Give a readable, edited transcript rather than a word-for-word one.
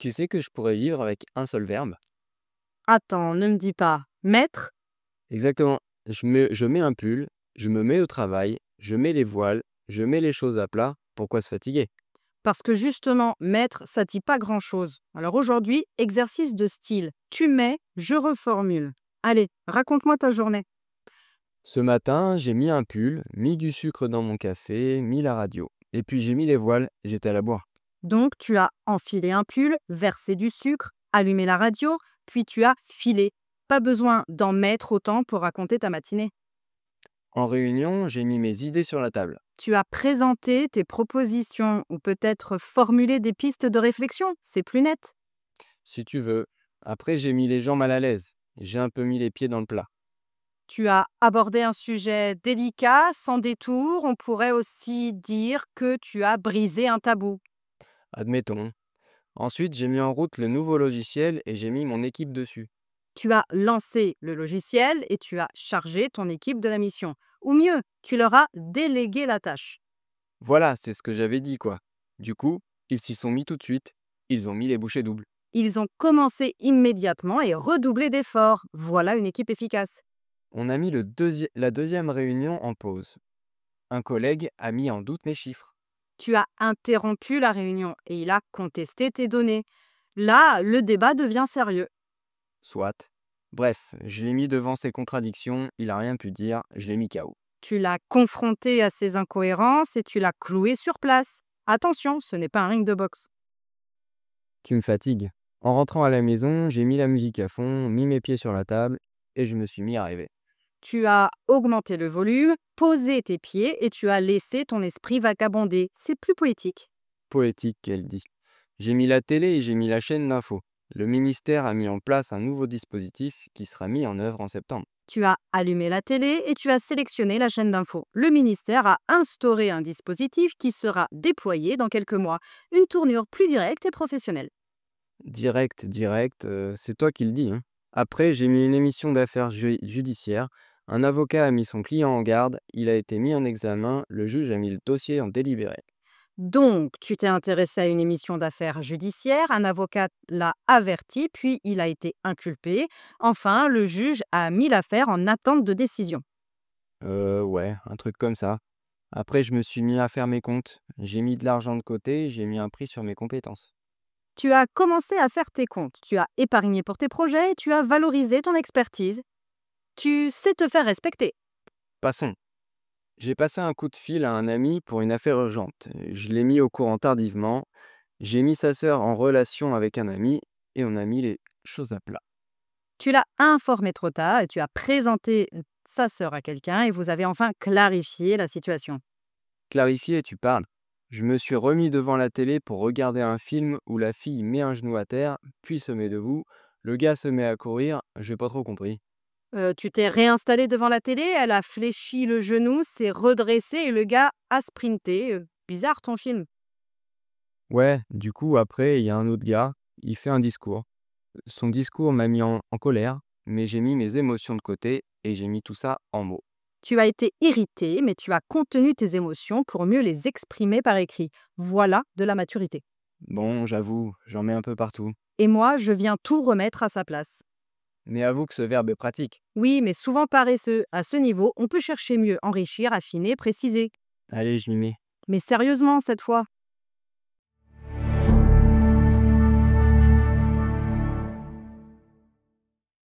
Tu sais que je pourrais vivre avec un seul verbe? Attends, ne me dis pas mettre, Exactement. Je mets un pull, je me mets au travail, je mets les voiles, je mets les choses à plat. Pourquoi se fatiguer? parce que justement, mettre, ça dit pas grand-chose. Alors aujourd'hui, exercice de style. Tu mets, je reformule. Allez, raconte-moi ta journée. Ce matin, j'ai mis un pull, mis du sucre dans mon café, mis la radio. Et puis j'ai mis les voiles, j'étais à la boire. Donc, tu as enfilé un pull, versé du sucre, allumé la radio, puis tu as filé. Pas besoin d'en mettre autant pour raconter ta matinée. En réunion, j'ai mis mes idées sur la table. Tu as présenté tes propositions ou peut-être formulé des pistes de réflexion. C'est plus net. Si tu veux. Après, j'ai mis les gens mal à l'aise. J'ai un peu mis les pieds dans le plat. Tu as abordé un sujet délicat, sans détour. On pourrait aussi dire que tu as brisé un tabou. Admettons. Ensuite, j'ai mis en route le nouveau logiciel et j'ai mis mon équipe dessus. Tu as lancé le logiciel et tu as chargé ton équipe de la mission. Ou mieux, tu leur as délégué la tâche. Voilà, c'est ce que j'avais dit, quoi. Du coup, ils s'y sont mis tout de suite. Ils ont mis les bouchées doubles. Ils ont commencé immédiatement et redoublé d'efforts. Voilà une équipe efficace. On a mis la deuxième réunion en pause. Un collègue a mis en doute mes chiffres. Tu as interrompu la réunion et il a contesté tes données. Là, le débat devient sérieux. Soit. Bref, je l'ai mis devant ses contradictions, il a rien pu dire, je l'ai mis KO. Tu l'as confronté à ses incohérences et tu l'as cloué sur place. Attention, ce n'est pas un ring de boxe. Tu me fatigues. En rentrant à la maison, j'ai mis la musique à fond, mis mes pieds sur la table et je me suis mis à rêver. Tu as augmenté le volume, posé tes pieds et tu as laissé ton esprit vagabonder. C'est plus poétique. Poétique, qu'elle dit. J'ai mis la télé et j'ai mis la chaîne d'info. Le ministère a mis en place un nouveau dispositif qui sera mis en œuvre en septembre. Tu as allumé la télé et tu as sélectionné la chaîne d'info. Le ministère a instauré un dispositif qui sera déployé dans quelques mois. Une tournure plus directe et professionnelle. Direct, direct, c'est toi qui le dis, hein. Après, j'ai mis une émission d'affaires judiciaires. Un avocat a mis son client en garde, il a été mis en examen, le juge a mis le dossier en délibéré. Donc, tu t'es intéressé à une émission d'affaires judiciaire, un avocat l'a averti, puis il a été inculpé. Enfin, le juge a mis l'affaire en attente de décision. Ouais, un truc comme ça. Après, je me suis mis à faire mes comptes. J'ai mis de l'argent de côté, j'ai mis un prix sur mes compétences. Tu as commencé à faire tes comptes, tu as épargné pour tes projets et tu as valorisé ton expertise. Tu sais te faire respecter. Passons. J'ai passé un coup de fil à un ami pour une affaire urgente. Je l'ai mis au courant tardivement. J'ai mis sa sœur en relation avec un ami et on a mis les choses à plat. Tu l'as informé trop tard et tu as présenté sa sœur à quelqu'un et vous avez enfin clarifié la situation. Clarifier, tu parles. Je me suis remis devant la télé pour regarder un film où la fille met un genou à terre, puis se met debout. Le gars se met à courir, j'ai pas trop compris. Tu t'es réinstallé devant la télé, elle a fléchi le genou, s'est redressée et le gars a sprinté. Bizarre ton film. Ouais, du coup, après, il y a un autre gars, il fait un discours. Son discours m'a mis en colère, mais j'ai mis mes émotions de côté et j'ai mis tout ça en mots. Tu as été irrité, mais tu as contenu tes émotions pour mieux les exprimer par écrit. Voilà de la maturité. Bon, j'avoue, j'en mets un peu partout. Et moi, je viens tout remettre à sa place. Mais avoue que ce verbe est pratique. Oui, mais souvent paresseux. À ce niveau, on peut chercher mieux, enrichir, affiner, préciser. Allez, je m'y mets. Mais sérieusement, cette fois,